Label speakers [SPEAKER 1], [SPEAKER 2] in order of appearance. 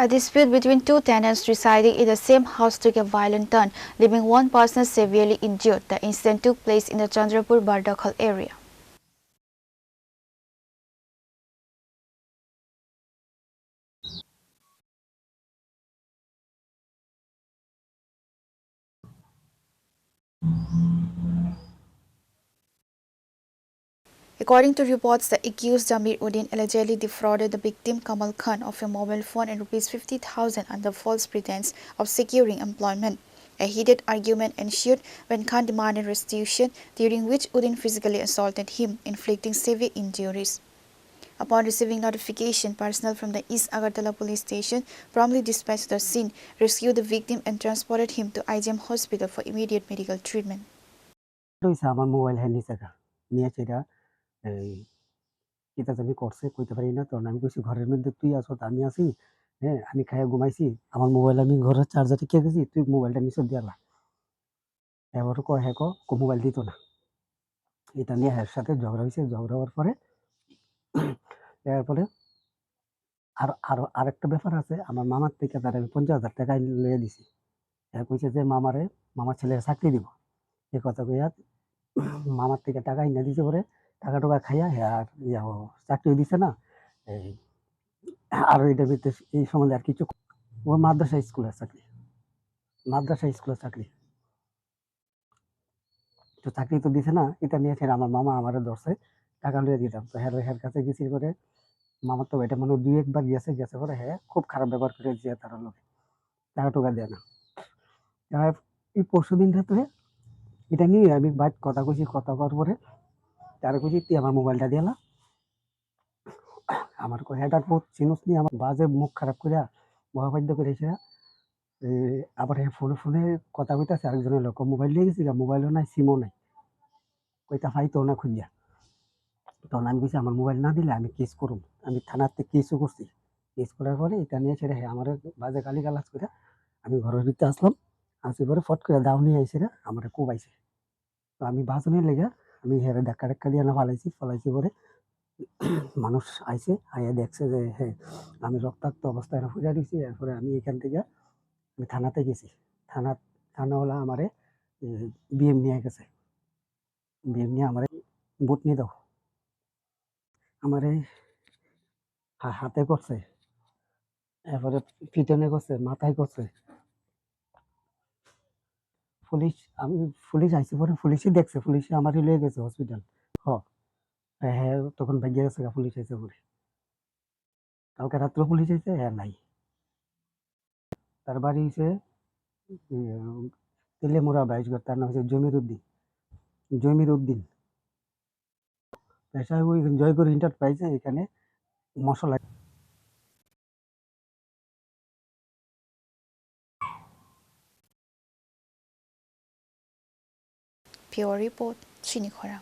[SPEAKER 1] A dispute between two tenants residing in the same house took a violent turn, leaving one person severely injured. The incident took place in the Chandrapur Bardakhal area. According to reports, the accused Jamir Uddin allegedly defrauded the victim Kamal Khan of a mobile phone and Rs 50,000 under false pretense of securing employment. A heated argument ensued when Khan demanded restitution, during which Uddin physically assaulted him, inflicting severe injuries. Upon receiving notification, personnel from the East Agartala police station promptly dispatched the scene, rescued the victim and transported him to IGM hospital for immediate medical treatment.
[SPEAKER 2] আমার mobile হ্যাঁ নিছে নিয়ে সেটা কিতা জানি করছে কইতে পারি না। তখন আমি কইছি ঘরের মধ্যে তুই আছো আমি আছি, হ্যাঁ আমি খাইয়া ঘুমাইছি, আমার মোবাইল আমি ঘরের চার্জারে রেখে গেছি, তুই মোবাইলটা নিচে দিয়ে আলা। এবার কয় হ্যাঁ মোবাইল দিত না। এটা নিয়ে হ্যার সাথে ঝগড়া হয়েছে, ঝগড়া হওয়ার পরে এরপরে আরেকটা ব্যাপার আছে, আমার মামার থেকে তার আমি 50,000 টাকা লইয়া দিছি। হ্যাঁ কইছে যে মামার ছেলের চাকরি দিব, এই কথা কইয়া মামার থেকে টাকা এনে দিছে। পরে টাকা টুকা খাইয়া হ্যাঁ আর চাকরি দিছে না। এই আর এটার ভিতরে এই সম্বন্ধে আর কিছু ও মাদ্রাসা স্কুলের চাকরি, মাদ্রাসা স্কুলের চাকরি তো চাকরি তো দিছে না। এটা নিয়ে ফের আমার মামা আমারে ধরছে, টাকা লইয়া দিতাম। তো হ্যার কাছে গেছি, করে মামার তো এটা মানে 2-1 বার গেছে পরে হ্যাঁ খুব খারাপ ব্যবহার করে দিয়ে তার লোকে টাকা টুকা দেয় না। এই পরশুদিন রাত্রে এটা নিয়ে আমি বাইক কথা কইছি, কথা কওয়ার পরে তার কইছি তুই আমার মোবাইলটা দিয়ে আলা। আমার কই হ্যাঁ ডাকবো চিনুস নি, আমার বাজে মুখ খারাপ কইরা মহাবাদ্য করে এসে আবার হ্যাঁ ফোনে কথা কইতাছে আরেকজনের লোক। মোবাইল নিয়ে গেছি, মোবাইলও নাই, সিমও নাই, কইতা পাইতো না খুঁজিয়া। তখন আমি কইছি আমার মোবাইল না দিলে আমি কেস করুম। আমি থানাতে কেসও করছি। কেস করার পরে এটা নিয়ে ছেড়ে হ্যাঁ আমারে বাজে গালিগালাজ করে আমি ঘরের ভিতরে আসলাম। আসি পরে ফট করে দাও নিয়ে আইছে না আমারে কোবাইছে। তো আমি বাঁচানোর লেগে আমি হেরে ধাক্কা দিয়ে না ফালাইছি পরে মানুষ আইছে, আইয়া দেখছে যে হ্যাঁ আমি রক্তাক্ত অবস্থায় পইড়া রইছি। এরপরে আমি এখান থেকে আমি থানাতে গেছি। থানাওয়ালা আমারে বিএম নিয়ে গেছে। বিএম নিয়ে আমারে বুট নিয়ে দাও, আমারে হাতে করছে, এরপরে পিছনে করছে, মাথায় করছে। পুলিশ আমি পুলিশ আইছে পরে পুলিশই দেখছে, পুলিশে আমারই লয়ে গেছে হসপিটাল। হ হ্যাঁ তখন ভাগ্য গেছে পুলিশ আইছে পরে। কালকে রাত্রে পুলিশ আইছে, হ্যাঁ নাই। তার বাড়ি হইছে তেলেমুরা বাইশগড়, তার নাম হচ্ছে জমির উদ্দিন। পেশায় ওই জয়গড় এন্টারপ্রাইজে এখানে মশলা।
[SPEAKER 1] Pure Report, Chinikhora.